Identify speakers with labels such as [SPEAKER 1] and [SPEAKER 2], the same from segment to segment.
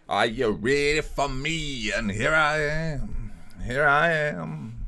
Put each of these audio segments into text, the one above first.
[SPEAKER 1] Are you ready for me? And here I am. Here I am.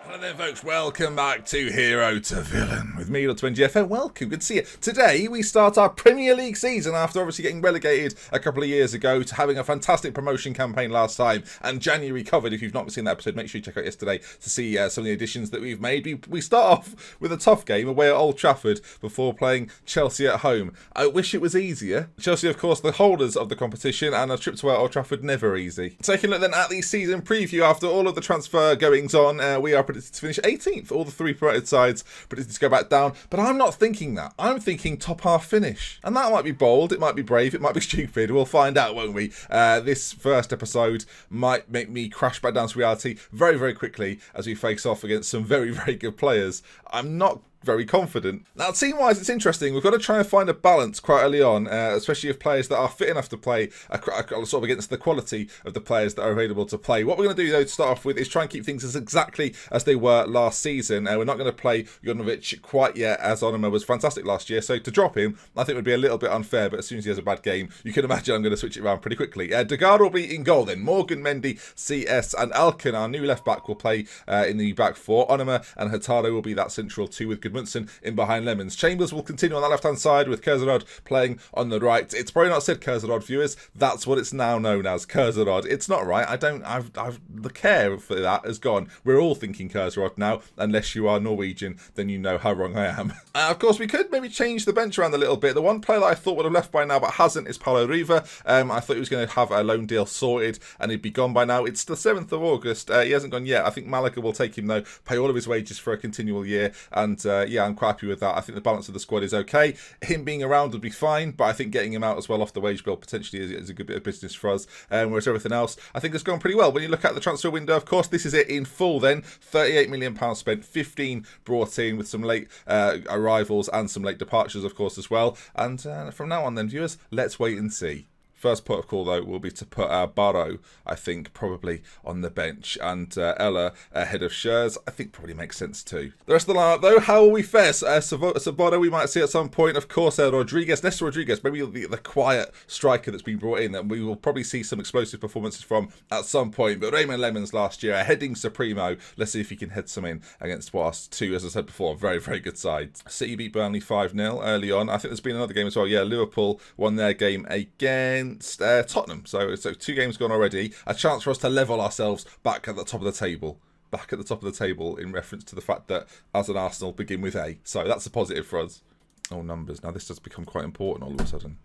[SPEAKER 1] Hello there, folks. Welcome back to Hero to Villain with me, Villan. Welcome. Good to see you. Today, we start our Premier League season after obviously getting relegated a couple of years ago to having a fantastic promotion campaign last time and January covered. If you've not seen that episode, make sure you check out yesterday to see some of the additions that we've made. We start off with a tough game away at Old Trafford before playing Chelsea at home. I wish it was easier. Chelsea, of course, the holders of the competition, and a trip to Old Trafford never easy. Taking a look then at the season preview after all of the transfer goings on, we are predicted to finish 18th. All the three promoted sides predicted to go back down, but I'm not thinking that. I'm thinking top half finish, and that might be bold, it might be brave, it might be stupid. We'll find out, won't we? This first episode might make me crash back down to reality very, very quickly as we face off against some very, very good players. I'm not very confident. Now, team-wise, it's interesting. We've got to try and find a balance quite early on, especially if players that are fit enough to play are sort of against the quality of the players that are available to play. What we're going to do, though, to start off with is try and keep things as exactly as they were last season. We're not going to play Juranovic quite yet, as Onoma was fantastic last year, so to drop him, I think would be a little bit unfair, but as soon as he has a bad game, you can imagine I'm going to switch it around pretty quickly. Degar will be in goal then. Morgan, Mendy, CS and Alkin, our new left-back, will play in the back four. Onoma and Hurtado will be that central two with Goodmanson in behind Lemons. Chambers will continue on that left-hand side with Kersarod playing on the right. It's probably not said Kersarod, viewers. That's what it's now known as, Kersarod. It's not right. The care for that has gone. We're all thinking Kersarod now. Unless you are Norwegian, then you know how wrong I am. Of course, we could maybe change the bench around a little bit. The one player that I thought would have left by now but hasn't is Paulo Riva. I thought he was going to have a loan deal sorted and he'd be gone by now. It's the 7th of August. He hasn't gone yet. I think Malaga will take him though, pay all of his wages for a continual year, and yeah, I'm quite happy with that. I think the balance of the squad is okay. Him being around would be fine, but I think getting him out as well off the wage bill potentially is a good bit of business for us. Whereas everything else, I think has gone pretty well. When you look at the transfer window, of course, this is it in full then. £38 million spent, 15 brought in with some late arrivals and some late departures, of course, as well. And from now on then, viewers, let's wait and see. First port of call, though, will be to put Barrow, I think, probably on the bench. And Ella ahead of Schurz, I think probably makes sense too. The rest of the lineup, though, how will we fare? Sabado we might see at some point. Of course, Néstor Rodriguez, maybe the quiet striker that's been brought in that we will probably see some explosive performances from at some point. But Raymond Lemons last year, heading Supremo. Let's see if he can head some in against what us two, as I said before, very, very good sides. City beat Burnley 5-0 early on. I think there's been another game as well. Yeah, Liverpool won their game again. Tottenham. So 2 games gone already. A chance for us to level ourselves back at the top of the table. Back at the top of the table in reference to the fact that as an Arsenal begin with A. So that's a positive for us. Oh, numbers. Now this does become quite important all of a sudden.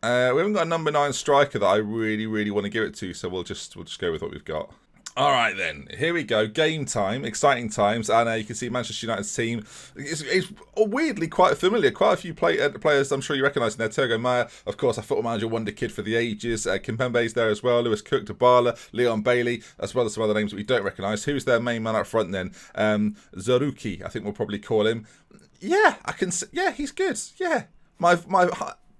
[SPEAKER 1] We haven't got a number 9 striker that I really, really want to give it to, so we'll just go with what we've got. All right, then. Here we go. Game time. Exciting times. And you can see Manchester United's team is weirdly quite familiar. Quite a few players I'm sure you recognise in there. Tergo Maya, of course, a football manager wonder kid for the ages. Kimpembe's there as well. Lewis Cook, Dybala, Leon Bailey, as well as some other names that we don't recognise. Who's their main man up front then? Zaruki, I think we'll probably call him. Yeah, I can. Yeah, he's good. Yeah.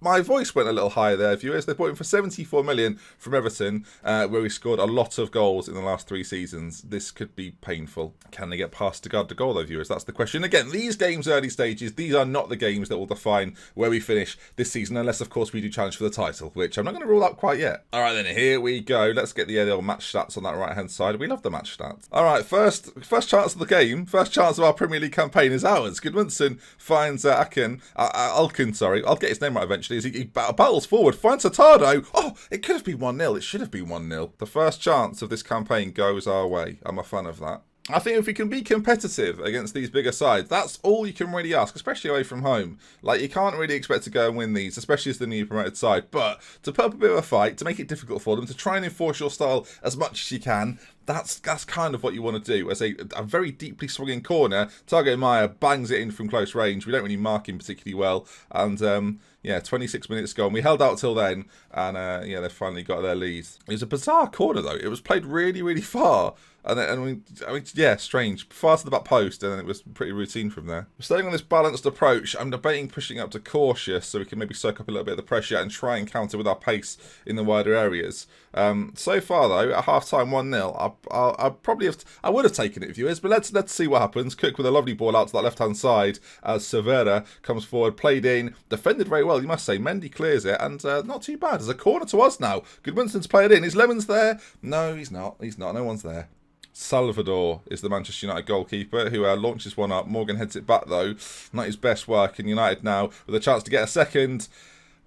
[SPEAKER 1] My voice went a little higher there, viewers. They bought him for 74 million from Everton, where he scored a lot of goals in the last 3 seasons. This could be painful. Can they get past Degard de goal, though, viewers? That's the question. Again, these games, early stages, these are not the games that will define where we finish this season, unless, of course, we do challenge for the title, which I'm not going to rule out quite yet. All right, then, here we go. Let's get the old match stats on that right-hand side. We love the match stats. All right, first chance of the game, first chance of our Premier League campaign is ours. Goodmanson finds Alkin, I'll get his name right eventually. As he battles forward, finds Hurtado. Oh, it could have been 1-0. It should have been 1-0. The first chance of this campaign goes our way. I'm a fan of that. I think if we can be competitive against these bigger sides, that's all you can really ask, especially away from home. Like, you can't really expect to go and win these, especially as the new promoted side. But to put up a bit of a fight, to make it difficult for them, to try and enforce your style as much as you can, that's kind of what you want to do. As a very deeply swinging corner, Thiago Maia bangs it in from close range. We don't really mark him particularly well. And yeah, 26 minutes gone. We held out till then, and yeah, they finally got their lead. It was a bizarre corner, though. It was played really, really far. And I mean, yeah, strange. Far to the back post, and then it was pretty routine from there. We're staying on this balanced approach. I'm debating pushing up to cautious so we can maybe soak up a little bit of the pressure and try and counter with our pace in the wider areas. So far, though, at half-time 1-0, I probably have. I would have taken it, viewers, but let's see what happens. Cook with a lovely ball out to that left-hand side as Cervera comes forward, played in, defended very well, you must say. Mendy clears it, and not too bad. There's a corner to us now. Goodmanson's played in. Is Lemons there? No, he's not. He's not. No one's there. Salvador is the Manchester United goalkeeper who launches one up. Morgan heads it back though. Not his best work, and United now with a chance to get a second.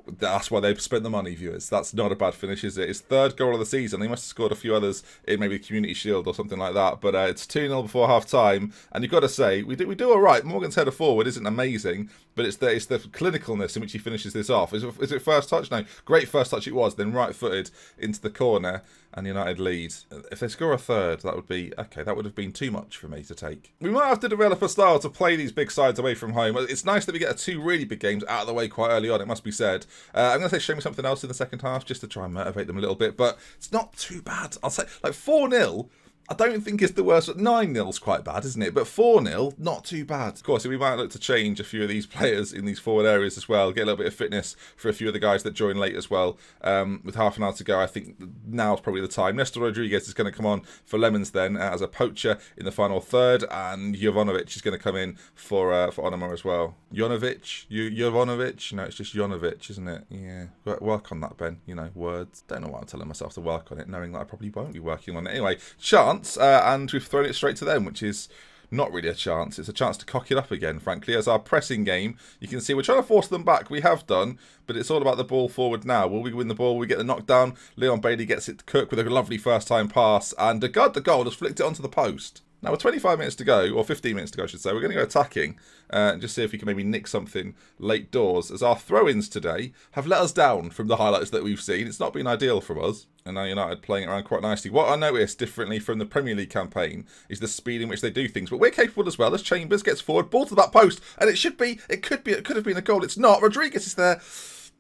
[SPEAKER 1] That's why they've spent the money, viewers. That's not a bad finish, is it? His third goal of the season. He must have scored a few others in maybe the Community Shield or something like that. But it's 2-0 before half-time. And you've got to say, we do all right. Morgan's header forward isn't amazing, but it's the clinicalness in which he finishes this off. Is it first touch? No. Great first touch it was. Then right-footed into the corner. And United lead. If they score a third, that would be... Okay, that would have been too much for me to take. We might have to develop a style to play these big sides away from home. It's nice that we get two really big games out of the way quite early on, it must be said. I'm going to say show me something else in the second half, just to try and motivate them a little bit. But it's not too bad. I'll say, like, 4-0... I don't think it's the worst. 9-0's quite bad, isn't it? But 4-0, not too bad. Of course, we might look to change a few of these players in these forward areas as well. Get a little bit of fitness for a few of the guys that join late as well. With half an hour to go, I think now's probably the time. Nestor Rodriguez is going to come on for Lemons then as a poacher in the final third. And Jovanovic is going to come in for Onoma as well. Jovanovic? No, it's just Jovanovic, isn't it? Yeah. Work on that, Ben. You know, words. Don't know why I'm telling myself to work on it, knowing that I probably won't be working on it. Anyway, chance. And we've thrown it straight to them, which is not really a chance. It's a chance to cock it up again, frankly. As our pressing game, you can see we're trying to force them back. We have done, but it's all about the ball forward now. Will we win the ball? Will we get the knockdown? Leon Bailey gets it to Cook with a lovely first-time pass, and the goal has flicked it onto the post. Now, with 25 minutes to go, or 15 minutes to go, I should say, we're going to go attacking and just see if we can maybe nick something late doors, as our throw-ins today have let us down from the highlights that we've seen. It's not been ideal from us, and now United playing it around quite nicely. What I noticed differently from the Premier League campaign is the speed in which they do things, but we're capable as well. As Chambers gets forward, ball to that post, and it could have been a goal. It's not. Rodriguez is there.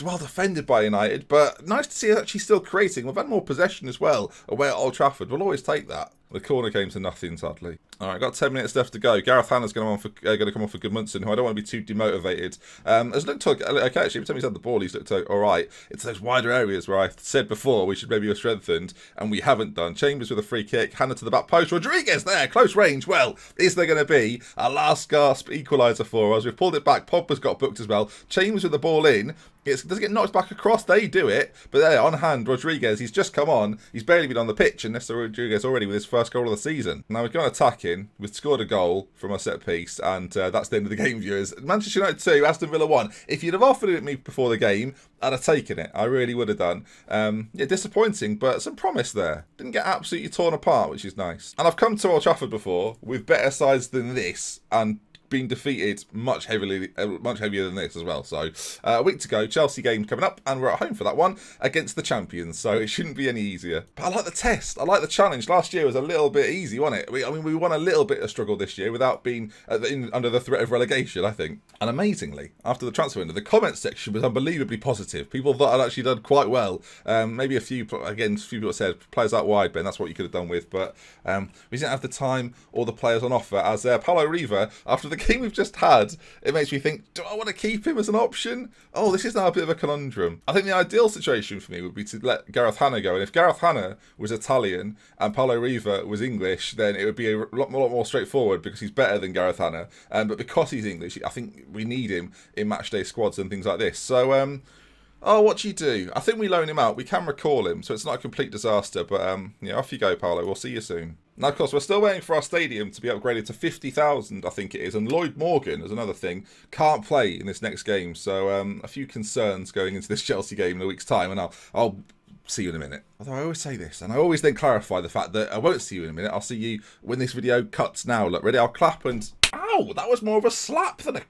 [SPEAKER 1] Well defended by United, but nice to see us actually still creating. We've had more possession as well away at Old Trafford. We'll always take that. The corner came to nothing, sadly. All right, got 10 minutes left to go. Gareth Hanna's going to come on for Goodmanson, who I don't want to be too demotivated. Has looked okay, actually. Every time he's had the ball, he's looked all right. It's those wider areas where I said before we should maybe have strengthened, and we haven't done. Chambers with a free kick. Hanna to the back post. Rodriguez there, close range. Well, is there going to be a last gasp equaliser for us? We've pulled it back. Pogba's got booked as well. Chambers with the ball in. It doesn't get knocked back across. They do it. But there, on hand, Rodriguez, he's just come on. He's barely been on the pitch, and Nestor Rodriguez already with his first goal of the season. Now, we've gone attacking. We've scored a goal from a set piece, and that's the end of the game, viewers. Manchester United 2, Aston Villa 1. If you'd have offered it me before the game, I'd have taken it. I really would have done. Yeah, disappointing, but some promise there. Didn't get absolutely torn apart, which is nice. And I've come to Old Trafford before with better sides than this, and been defeated much heavier than this as well. So a week to go, Chelsea game coming up, and we're at home for that one against the champions, so it shouldn't be any easier. But I like the test, I like the challenge. Last year was a little bit easy, wasn't it? We won a little bit of struggle this year without being under the threat of relegation, I think. And amazingly, after the transfer window, the comment section was unbelievably positive. People thought I'd actually done quite well. Maybe a few people said players out wide, Ben, that's what you could have done with, but we didn't have the time or the players on offer. As Paulo Riva, after the game we've just had, it makes me think, do I want to keep him as an option? Oh, this is now a bit of a conundrum. I think the ideal situation for me would be to let Gareth Hanna go, and if Gareth Hanna was Italian and Paulo Riva was English, then it would be a lot more straightforward because he's better than Gareth Hanna. But because he's English, I think we need him in matchday squads and things like this. So, oh, what do you do? I think we loan him out. We can recall him, so it's not a complete disaster. But yeah, off you go, Paulo. We'll see you soon. Now, of course, we're still waiting for our stadium to be upgraded to 50,000, I think it is. And Lloyd Morgan, as another thing, can't play in this next game. So a few concerns going into this Chelsea game in a week's time. And I'll see you in a minute. Although I always say this, and I always then clarify the fact that I won't see you in a minute. I'll see you when this video cuts now. Look, ready? I'll clap and... Ow, that was more of a slap than a...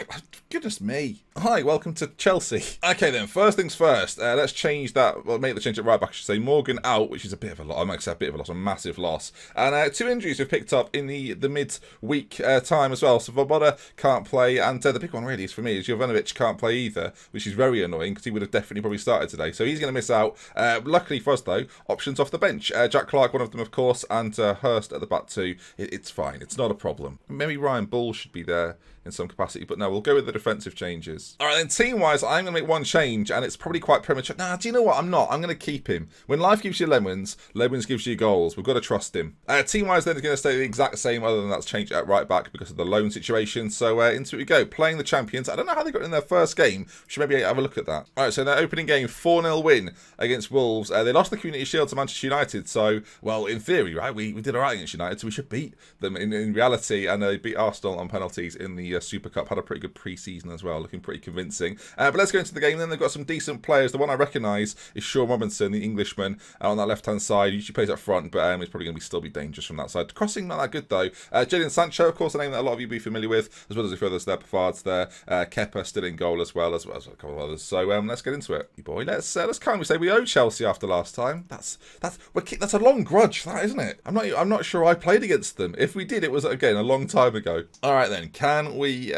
[SPEAKER 1] Goodness me. Hi, welcome to Chelsea. Okay then, first things first. Let's change that, well, make the change at right back, I should say. Morgan out, which is a bit of a loss. I might say a bit of a loss, a massive loss. And two injuries we've picked up in the mid-week time as well. So Svoboda can't play, and the big one really is for me is Jovanovic can't play either, which is very annoying because he would have definitely probably started today. So he's going to miss out. Luckily for us though, options off the bench. Jack Clark, one of them of course, and Hurst at the back too. It's fine, it's not a problem. Maybe Ryan Bull should be there in some capacity. But no, we'll go with the defensive changes. All right, then team-wise, I'm going to make one change, and it's probably quite premature. Nah, do you know what? I'm not. I'm going to keep him. When life gives you lemons, lemons gives you goals. We've got to trust him. Team-wise, then, is going to stay the exact same, other than that's changed at right back because of the loan situation. So into it we go. Playing the champions. I don't know how they got in their first game. We should maybe have a look at that. All right, so in their opening game, 4-0 win against Wolves. They lost the Community Shield to Manchester United. So, well, in theory, right, we did all right against United, so we should beat them in reality. And they beat Arsenal on penalties in the Super Cup. Had a pretty good pre-season as well, looking pretty convincing. But let's go into the game then. They've got some decent players. The one I recognise is Sean Robinson, the Englishman, on that left-hand side. He usually plays up front, but he's probably going to still be dangerous from that side. Crossing, not that good though. Jadon Sancho, of course, a name that a lot of you will be familiar with, as well as a few others there. Pavards there. Kepa still in goal as well as a couple of others. So let's get into it, boy. Let's kindly say we owe Chelsea after last time. That's a long grudge, that, isn't it? I'm not sure I played against them. If we did, it was again a long time ago. All right then, can we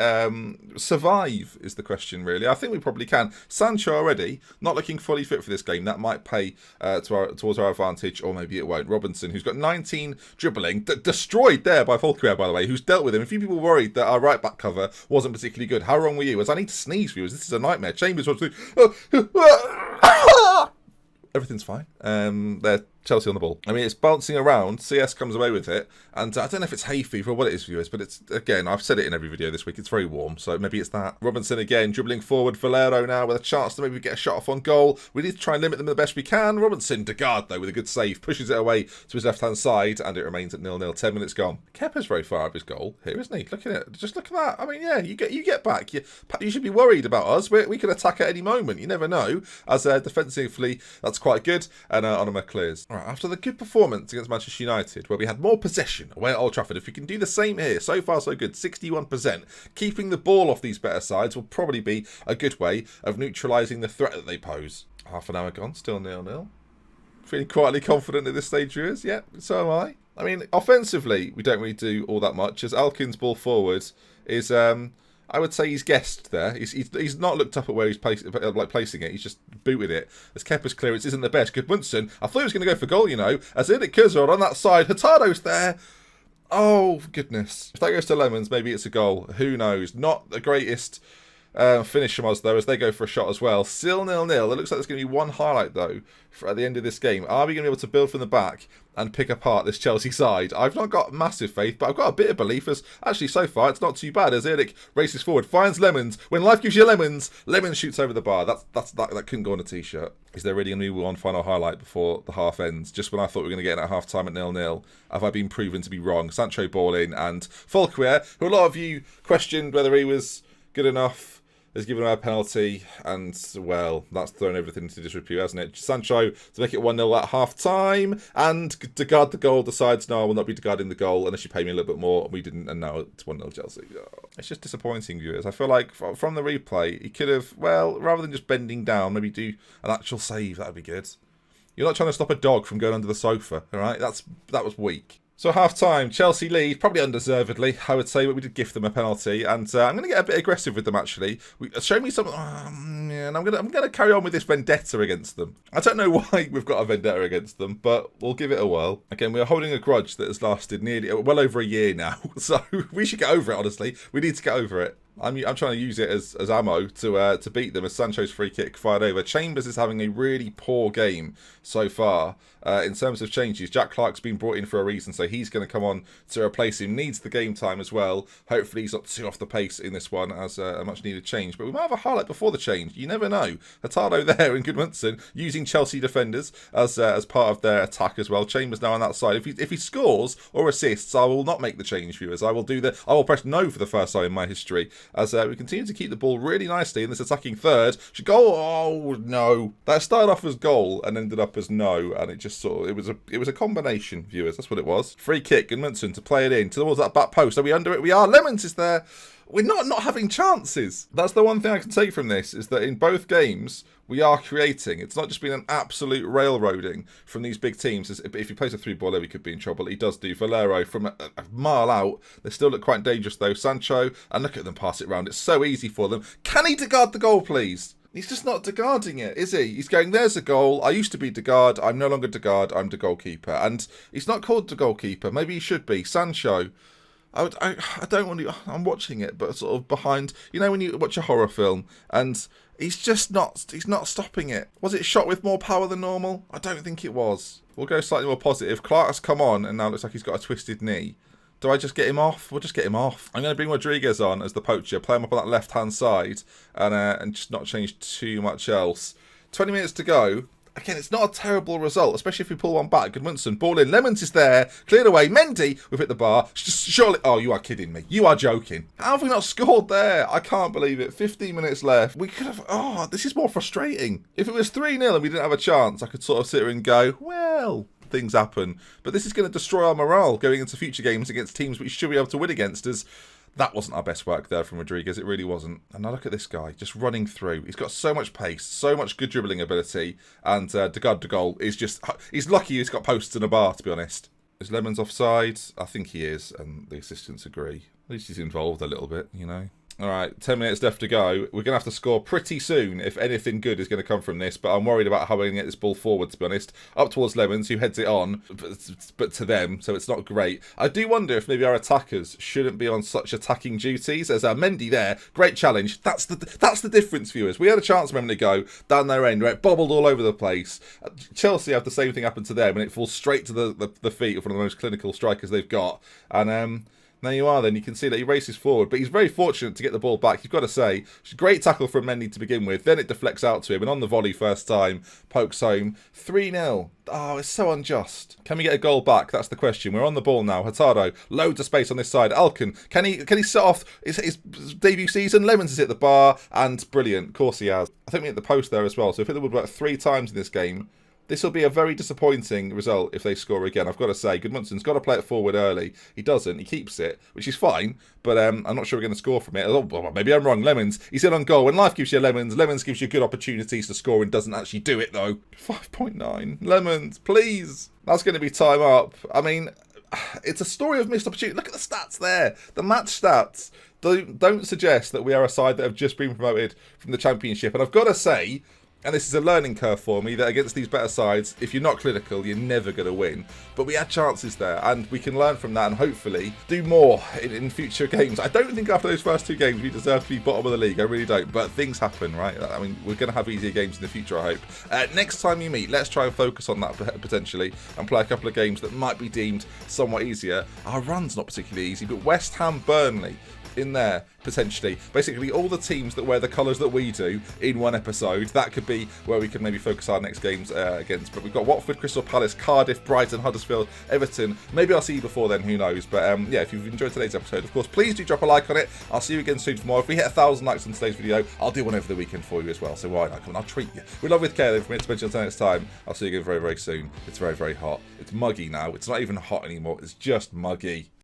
[SPEAKER 1] survive? Is the question really? I think we probably can. Sancho already not looking fully fit for this game. That might pay towards our advantage, or maybe it won't. Robinson, who's got 19 dribbling, destroyed there by Volkwehr, by the way, who's dealt with him. A few people worried that our right back cover wasn't particularly good. How wrong were you? As I need to sneeze, viewers. This is a nightmare. Chambers wants to. Everything's fine. They're Chelsea on the ball. I mean, it's bouncing around. CS comes away with it. And I don't know if it's hay fever or what it is, viewers, but it's, again, I've said it in every video this week. It's very warm, so maybe it's that. Robinson again, dribbling forward. Valero now with a chance to maybe get a shot off on goal. We need to try and limit them the best we can. Robinson, Degarde, though, with a good save. Pushes it away to his left-hand side, and it remains at 0-0. 10 minutes gone. Kepa's very far up his goal here, isn't he? Look at it. Just look at that. I mean, yeah, you get back. You should be worried about us. We could attack at any moment. You never know. As defensively, that's quite good. And Onoma clears. All right, after the good performance against Manchester United, where we had more possession away at Old Trafford, if we can do the same here, so far so good, 61%, keeping the ball off these better sides will probably be a good way of neutralising the threat that they pose. Half an hour gone, still 0-0. Feeling quietly confident at this stage, viewers? Yeah, so am I. I mean, offensively, we don't really do all that much, as Alkin's ball forward is... I would say he's guessed there. He's not looked up at where he's placing it. He's just booted it. As Kepa's clearance isn't the best. Gudmundsson, I thought he was going to go for goal, you know. As Idik Kuzor on that side. Hurtado's there. Oh, goodness. If that goes to Lemons, maybe it's a goal. Who knows? Not the greatest finish from us, though, as they go for a shot as well. Still 0-0. It looks like there's going to be one highlight, though, at the end of this game. Are we going to be able to build from the back and pick apart this Chelsea side? I've not got massive faith, but I've got a bit of belief, as actually so far it's not too bad. As Idik races forward, finds Lemons. When life gives you lemons, Lemons shoots over the bar. That couldn't go on a t-shirt. Is there really going to be one final highlight before the half ends? Just when I thought we were going to get in at half time at 0-0, have I been proven to be wrong? Sancho ball in, and Volkwehr, who a lot of you questioned whether he was good enough, has given away a penalty, and, well, that's thrown everything into disrepute, hasn't it? Sancho to make it 1-0 at half-time, and Degarde the goal decides, no, I will not be Degarde the goal unless you pay me a little bit more. We didn't, and now it's 1-0 Chelsea. Oh, it's just disappointing, viewers. I feel like from the replay, he could have, well, rather than just bending down, maybe do an actual save. That would be good. You're not trying to stop a dog from going under the sofa, all right? That was weak. So half-time, Chelsea lead, probably undeservedly, I would say, but we did gift them a penalty. And I'm going to get a bit aggressive with them, actually. Show me some... and I'm going to carry on with this vendetta against them. I don't know why we've got a vendetta against them, but we'll give it a whirl. Again, we're holding a grudge that has lasted nearly, well over a year now. So we should get over it, honestly. We need to get over it. I'm trying to use it as ammo to beat them, as Sancho's free kick fired over. Chambers is having a really poor game so far. In terms of changes, Jack Clark's been brought in for a reason, so he's going to come on to replace him. Needs the game time as well. Hopefully he's not too off the pace in this one, as a much needed change. But we might have a highlight before the change. You never know. Hurtado there and Gudmundsson using Chelsea defenders as part of their attack as well. Chambers now on that side. If he scores or assists, I will not make the change, viewers. I will press no for the first time in my history, as we continue to keep the ball really nicely in this attacking third. Should goal? Oh no! That started off as goal and ended up as no, and it just sort of it was a combination, viewers. That's what it was. Free kick, Gudmundsson to play it in towards that back post. Are we under it? We are. Lemons is there. We're not having chances. That's the one thing I can take from this, is that in both games we are creating. It's not just been an absolute railroading from these big teams. If he plays a through baller, we could be in trouble. He does do. Valero from a mile out. They still look quite dangerous though. Sancho, and look at them pass it round. It's so easy for them. Can he Degarde the goal, please? He's just not Degarding it, is he? He's going, there's a goal. I used to be Degarde. I'm no longer Degarde. I'm the goalkeeper. And he's not called the goalkeeper. Maybe he should be. Sancho. I don't want to. I'm watching it, but sort of behind. You know when you watch a horror film and he's just not. He's not stopping it. Was it shot with more power than normal? I don't think it was. We'll go slightly more positive. Clark's come on and now looks like he's got a twisted knee. Do I just get him off? We'll just get him off. I'm going to bring Rodriguez on as the poacher, play him up on that left-hand side, and just not change too much else. 20 minutes to go. Again, it's not a terrible result, especially if we pull one back. Goodmanson, ball in. Lemons is there. Cleared away. Mendy, we've hit the bar. Surely. Oh, you are kidding me. You are joking. How have we not scored there? I can't believe it. 15 minutes left. We could have. Oh, this is more frustrating. If it was 3-0 and we didn't have a chance, I could sort of sit here and go, well, things happen. But this is going to destroy our morale going into future games against teams we should be able to win against us. That wasn't our best work there from Rodriguez. It really wasn't. And now look at this guy, just running through. He's got so much pace, so much good dribbling ability. And De Gaulle is just... He's lucky he's got posts and a bar, to be honest. Is Lemons offside? I think he is, and the assistants agree. At least he's involved a little bit, you know. All right, 10 minutes left to go. We're going to have to score pretty soon if anything good is going to come from this, but I'm worried about how we're going to get this ball forward, to be honest. Up towards Lemons, who heads it on, but to them, so it's not great. I do wonder if maybe our attackers shouldn't be on such attacking duties. There's Mendy there. Great challenge. That's the difference, viewers. We had a chance a moment ago down their end, right? Bobbled all over the place. Chelsea have the same thing happen to them, and it falls straight to the feet of one of the most clinical strikers they've got. And there you are then. You can see that he races forward, but he's very fortunate to get the ball back. You've got to say, it's a great tackle from Mendy to begin with. Then it deflects out to him, and on the volley first time, pokes home. 3-0. Oh, it's so unjust. Can we get a goal back? That's the question. We're on the ball now. Hurtado, loads of space on this side. Alkin, can he set off his debut season? Lemons is at the bar, and brilliant. Of course he has. I think we hit the post there as well, so if it would work 3 times in this game, this will be a very disappointing result if they score again. I've got to say, Goodmanson's got to play it forward early. He doesn't. He keeps it, which is fine, but I'm not sure we're going to score from it. Oh, well, maybe I'm wrong. Lemons, he's in on goal. When life gives you lemons, Lemons gives you good opportunities to score and doesn't actually do it, though. 5.9. Lemons, please. That's going to be time up. I mean, it's a story of missed opportunity. Look at the stats there. The match stats don't suggest that we are a side that have just been promoted from the Championship. And I've got to say, and this is a learning curve for me, that against these better sides, if you're not clinical, you're never going to win. But we had chances there, and we can learn from that and hopefully do more in future games. I don't think after those first 2 games we deserve to be bottom of the league. I really don't. But things happen, right? I mean, we're going to have easier games in the future, I hope. Next time you meet, let's try and focus on that potentially and play a couple of games that might be deemed somewhat easier. Our run's not particularly easy, but West Ham, Burnley in there potentially. Basically all the teams that wear the colours that we do in one episode. That could be where we can maybe focus our next games against. But we've got Watford, Crystal Palace, Cardiff, Brighton, Huddersfield, Everton. Maybe I'll see you before then, who knows. But yeah, if you've enjoyed today's episode, of course, please do drop a like on it. I'll see you again soon for more. If we hit 1,000 likes on today's video, I'll do one over the weekend for you as well. So why not? Come on, I'll treat you. We love with care then from it to mention until next time. I'll see you again very, very soon. It's very, very hot. It's muggy now. It's not even hot anymore. It's just muggy.